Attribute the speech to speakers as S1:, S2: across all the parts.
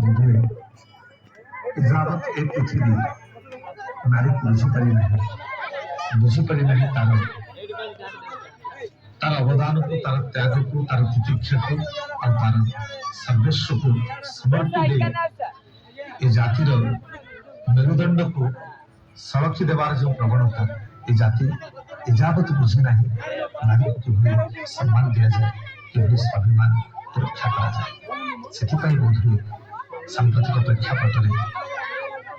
S1: বন্ধুরে যাবত ଏ ପୃଥିବୀ ନାରୀକୁ ବୁଝିପାରି ନାହିଁ ତାର ଅବଦାନକୁ, ତାର ତ୍ୟାଗକୁ, ତାର ତିତିକ୍ଷାକୁ ଆଉ ତାର ସର୍ବସ୍ୱକୁ ସମର୍ପି ଦେଇ ଏ ଜାତିର ମେରୁଦଣ୍ଡକୁ ସଳଖି ଦେବାର ଯେଉଁ ପ୍ରବଣତା, ଏ ଜାତି ଏଯାବତ ବୁଝି ନାହିଁ ନାରୀକୁ କିଭଳି ସମ୍ମାନ ଦିଆଯାଏ, କିଭଳି ସ୍ୱାଭିମାନ ସୁରକ୍ଷା କରାଯାଏ। ସେଥିପାଇଁ ବୋଧହୁଏ ସାମ୍ପ୍ରତିକ ପ୍ରେକ୍ଷାପଟରେ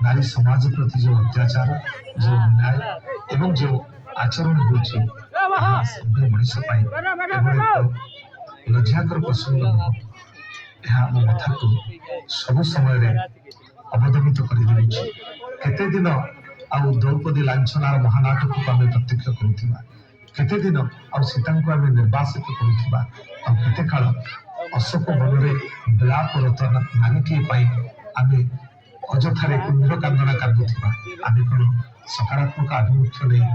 S1: ନାରୀ ସମାଜ ପ୍ରତି ଯେଉଁ ଅତ୍ୟାଚାର, ଯେଉଁ ଅନ୍ୟାୟ ଏବଂ ଯେଉଁ ଆଚରଣ ହେଉଛି, ସଭ୍ୟ ମଣିଷ ପାଇଁ ଏଭଳି ଏକ ଲଜ୍ଜାକର ପ୍ରସଙ୍ଗ ନୁହଁ। ଏହା ଆମ କଥାକୁ ସବୁ ସମୟରେ ଅବଦମିତ କରିଦେଉଛି। କେତେ ଦିନ ଆଉ ଦ୍ରୌପଦୀ ଲାଞ୍ଛନାର ମହାନାଟକକୁ ଆମେ ପ୍ରତ୍ୟକ୍ଷ କରୁଥିବା, କେତେ ଦିନ ଆଉ ସୀତାଙ୍କୁ ଆମେ ନିର୍ବାସିତ କରୁଥିବା, ଆଉ କେତେ କାଳ ଅଶୋକ ବନରେ ବିଳାପରତ ନାରୀଟିଏ ପାଇଁ ଆମେ ଅଯଥାରେ କୁମ୍ଭୀର କାନ୍ଦଣା କାନ୍ଦୁଥିବା। ଆମେ କ'ଣ ସକାରାତ୍ମକ ଆଭିମୁଖ୍ୟ ନେଇ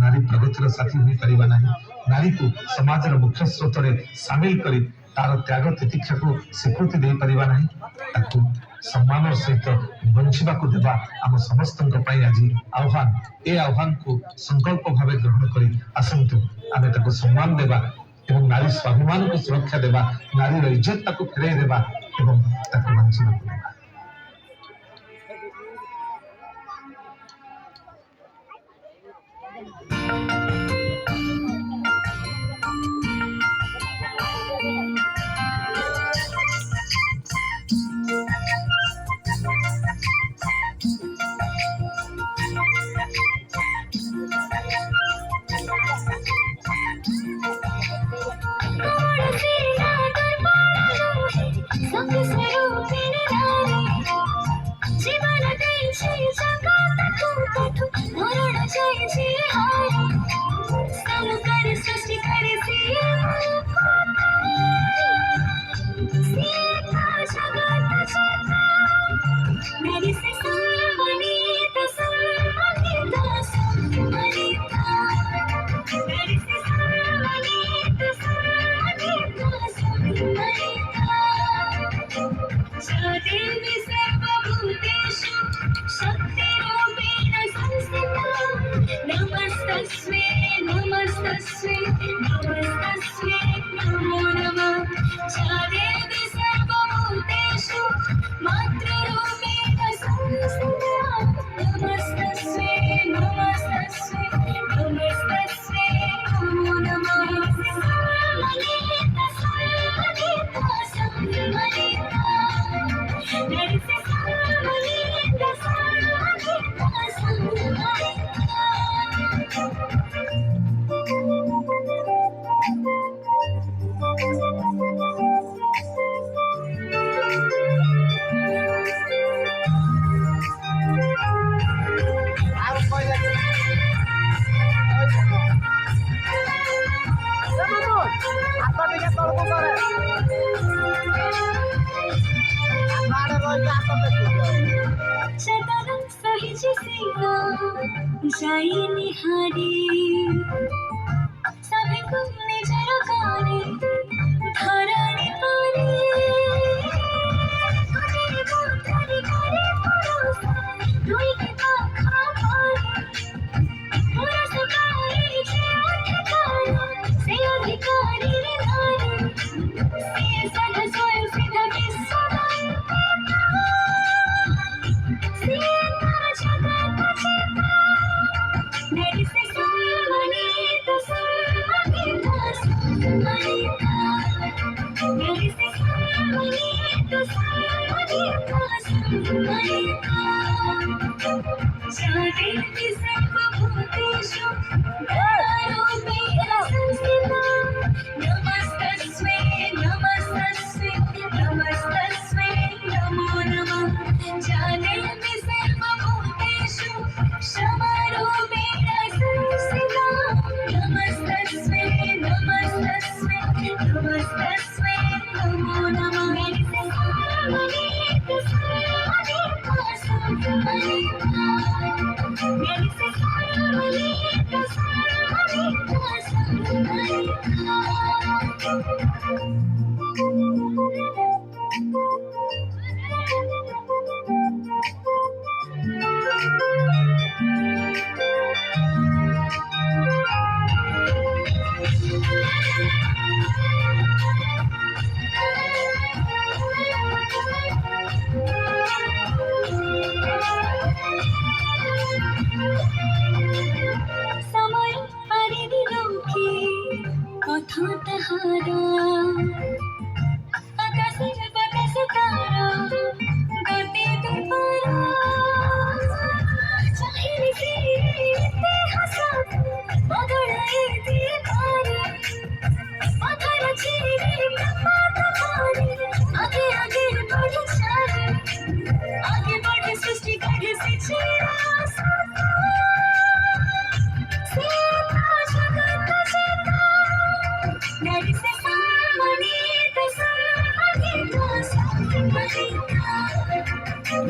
S1: ନାରୀ ପ୍ରଗତିର ସାଥୀ ହୋଇପାରିବା ନାହିଁ? ନାରୀକୁ ସମାଜର ମୁଖ୍ୟ ସ୍ରୋତରେ ସାମିଲ କରି ତାର ତ୍ୟାଗ ତିତିକ୍ଷାକୁ ସ୍ୱୀକୃତି ଦେଇପାରିବା ନାହିଁ? ତାକୁ ସମ୍ମାନର ସହିତ ବଞ୍ଚିବାକୁ ଦେବା ଆମ ସମସ୍ତଙ୍କ ପାଇଁ ଆଜି ଆହ୍ୱାନ। ଏ ଆହ୍ୱାନକୁ ସଂକଳ୍ପ ଭାବେ ଗ୍ରହଣ କରି ଆସନ୍ତୁ ଆମେ ତାକୁ ସମ୍ମାନ ଦେବା ଏବଂ ନାରୀ ସ୍ୱାଭିମାନକୁ ସୁରକ୍ଷା ଦେବା, ନାରୀର ଇଜ୍ଜତ ତାକୁ ଫେରାଇ ଦେବା ଏବଂ ତାକୁ ବଞ୍ଚିବାକୁ ଦେବା।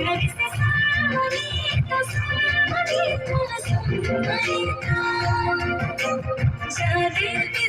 S2: रवि से सावनी तो सावनी तुम सुन जादी